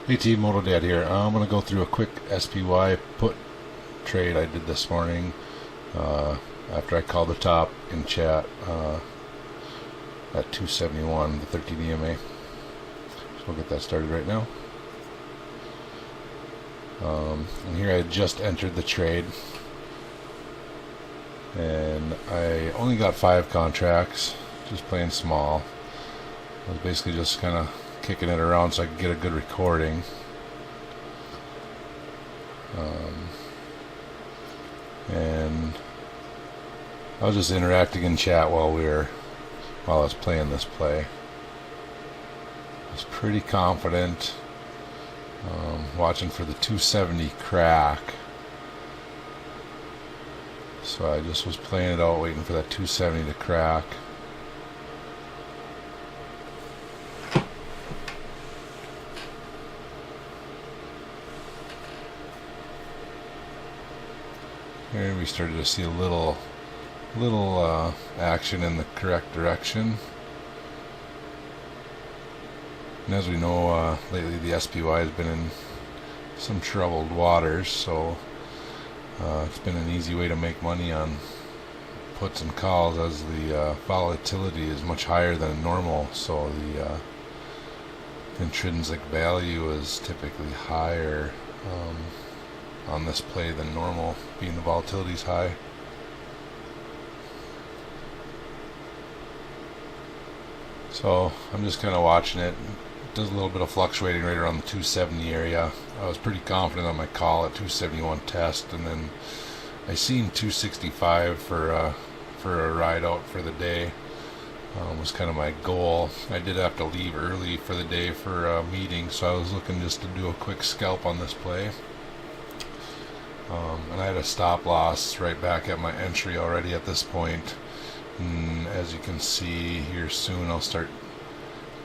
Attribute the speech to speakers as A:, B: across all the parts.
A: Hey team, Moto Dad here. I'm going to go through a quick SPY put trade I did this morning after I called the top in chat at 271, the 13 EMA. So we'll get that started right now. And here I just entered the trade, and I only got 5 contracts, just playing small. I was basically just kind of kicking it around so I could get a good recording. And I was just interacting in chat while I was playing this play. I was pretty confident, watching for the 270 crack. So I just was playing it out, waiting for that 270 to crack. Here we started to see a little action in the correct direction. And as we know, lately the SPY has been in some troubled waters, so it's been an easy way to make money on puts and calls, as the volatility is much higher than normal, so the intrinsic value is typically higher on this play than normal, being the volatility is high. So I'm just kind of watching it. It does a little bit of fluctuating right around the 270 area. I was pretty confident on my call at 271 test, and then I seen 265 for a ride out for the day. Was kind of my goal. I did have to leave early for the day for a meeting, so I was looking just to do a quick scalp on this play. And I had a stop loss right back at my entry already at this point. And as you can see here, soon I'll start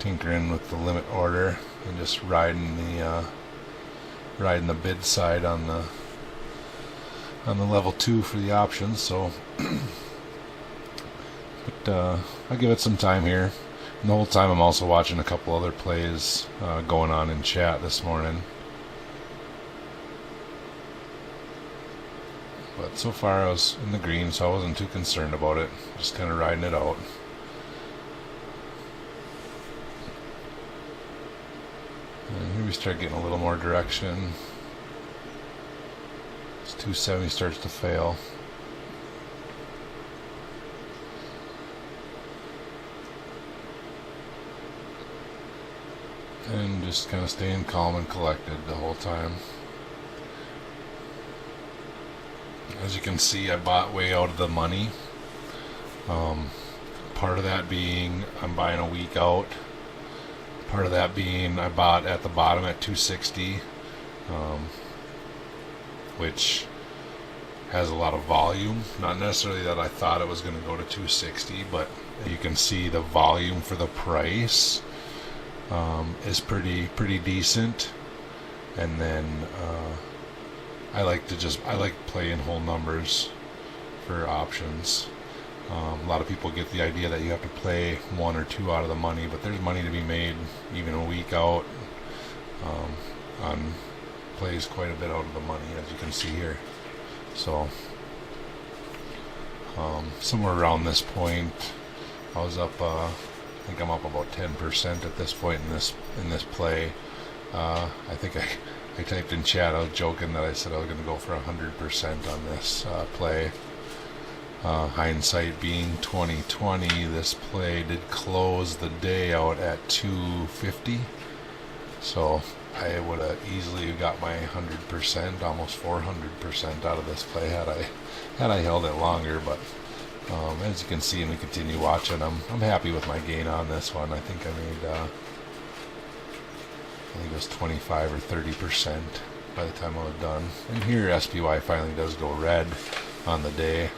A: tinkering with the limit order and just riding the bid side on the level 2 for the options. So, but I'll give it some time here. And the whole time I'm also watching a couple other plays going on in chat this morning. But so far I was in the green, so I wasn't too concerned about it. Just kind of riding it out. And here we start getting a little more direction. This 270 starts to fail. And just kind of staying calm and collected the whole time. As you can see, I bought way out of the money. Part of that being I'm buying a week out. Part of that being I bought at the bottom at 260, which has a lot of volume. Not necessarily that I thought it was going to go to 260, but you can see the volume for the price is pretty decent. And then I like playing whole numbers for options. A lot of people get the idea that you have to play 1 or 2 out of the money, but there's money to be made even a week out on plays quite a bit out of the money, as you can see here. So somewhere around this point, I was up. I think I'm up about 10% at this point in this play. I think I typed in chat, I was joking that I said I was going to go for 100% on this play. Hindsight being 2020, this play did close the day out at 250. So I would have easily got my 100%, almost 400% out of this play had I held it longer. But as you can see, and we continue watching, I'm happy with my gain on this one. I think I made I think it was 25 or 30% by the time I was done. And here SPY finally does go red on the day,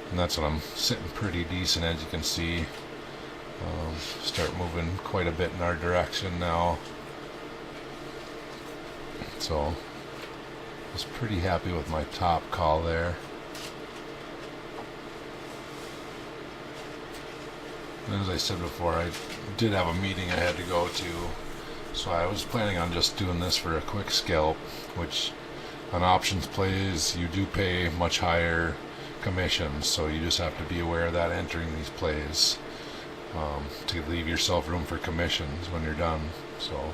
A: and that's when I'm sitting pretty decent, as you can see. Start moving quite a bit in our direction now. So I was pretty happy with my top call there. And as I said before, I did have a meeting I had to go to, So I was planning on just doing this for a quick scalp, which on options plays you do pay much higher commissions, so you just have to be aware of that entering these plays, to leave yourself room for commissions when you're done. So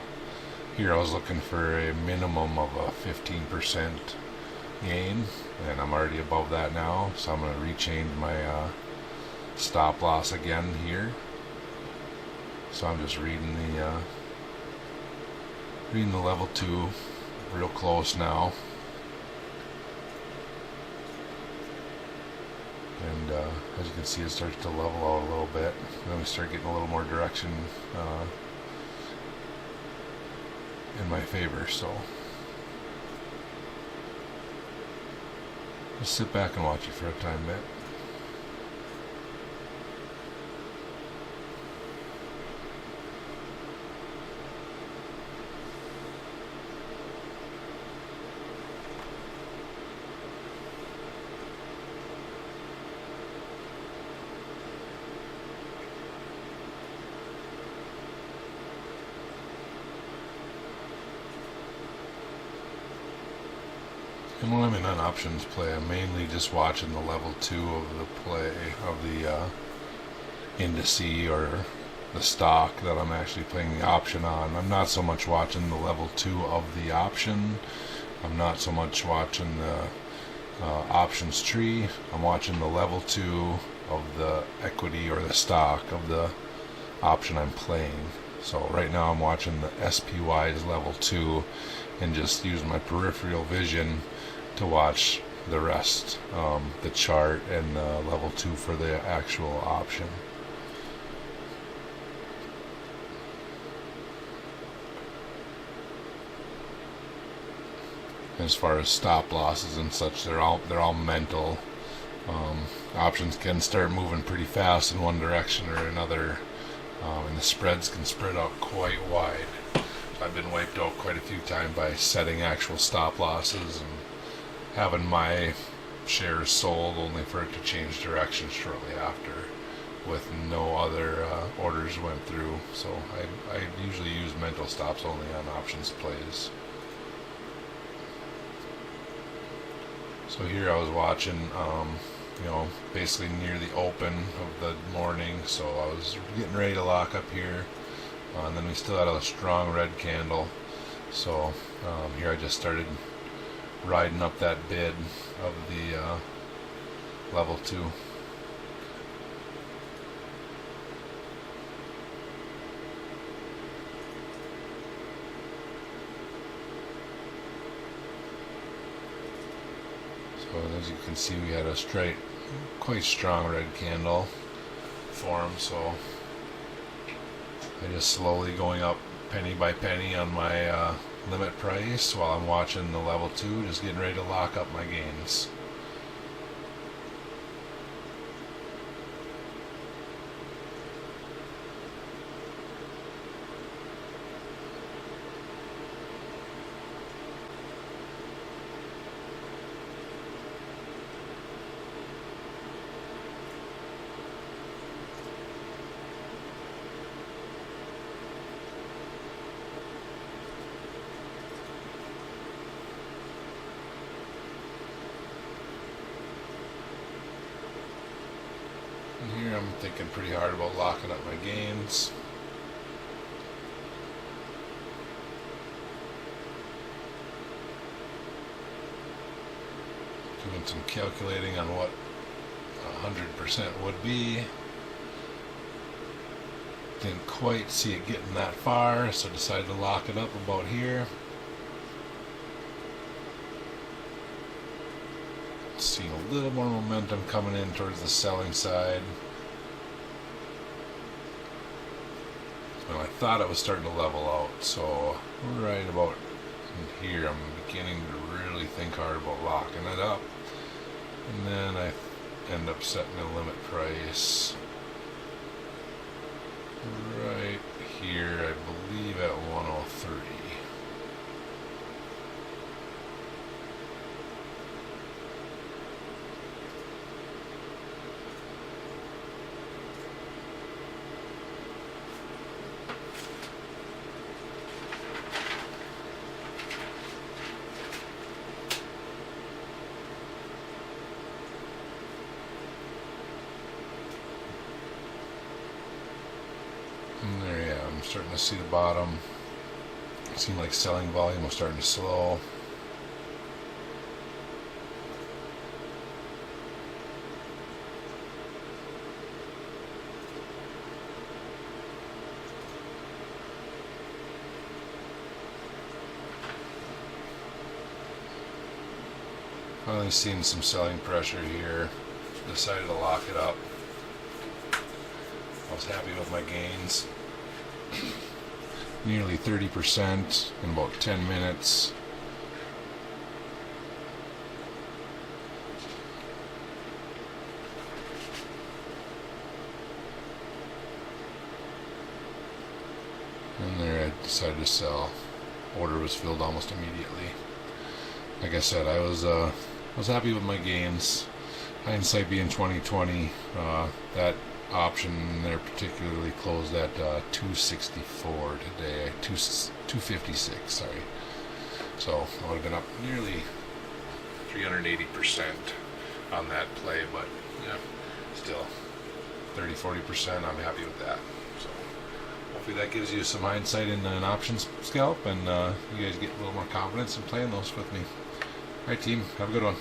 A: here I was looking for a minimum of a 15% gain, and I'm already above that now, so I'm going to rechange my stop loss again here. So I'm just reading the level 2 real close now, and as you can see, it starts to level out a little bit, and then we start getting a little more direction in my favor. So just sit back and watch it for a time bit. And when I'm in an options play, I'm mainly just watching the level 2 of the play, of the indice or the stock that I'm actually playing the option on. I'm not so much watching the level 2 of the option. I'm not so much watching the options tree. I'm watching the level 2 of the equity or the stock of the option I'm playing. So right now I'm watching the SPY's level 2 and just using my peripheral vision to watch the rest, the chart and the level 2 for the actual option. As far as stop losses and such, they're all mental. Options can start moving pretty fast in one direction or another, and the spreads can spread out quite wide. I've been wiped out quite a few times by setting actual stop losses and having my shares sold only for it to change direction shortly after, with no other orders went through. So I usually use mental stops only on options plays. So here I was watching, basically near the open of the morning, so I was getting ready to lock up here, and then we still had a strong red candle. So here I just started riding up that bid of the level 2. So as you can see, we had a straight, quite strong red candle form, so I just slowly going up penny by penny on my limit price while I'm watching the level 2, just getting ready to lock up my gains. Here I'm thinking pretty hard about locking up my gains. Doing some calculating on what 100% would be. Didn't quite see it getting that far, so decided to lock it up about here. Seeing a little more momentum coming in towards the selling side. Well, I thought it was starting to level out, so right about here I'm beginning to really think hard about locking it up. And then I end up setting a limit price right here, I believe at 103. to see the bottom. It seemed like selling volume was starting to slow. Finally seeing some selling pressure here. Decided to lock it up. I was happy with my gains. Nearly 30% in about 10 minutes. And there I decided to sell. Order was filled almost immediately. Like I said, I was happy with my gains. Hindsight being 2020, that option there particularly closed at 264 today, 256, sorry. So I would have been up nearly 380% on that play, but yeah, still 30-40%. I'm happy with that. So hopefully that gives you some hindsight in an options scalp, and you guys get a little more confidence in playing those with me. All right, team, have a good one.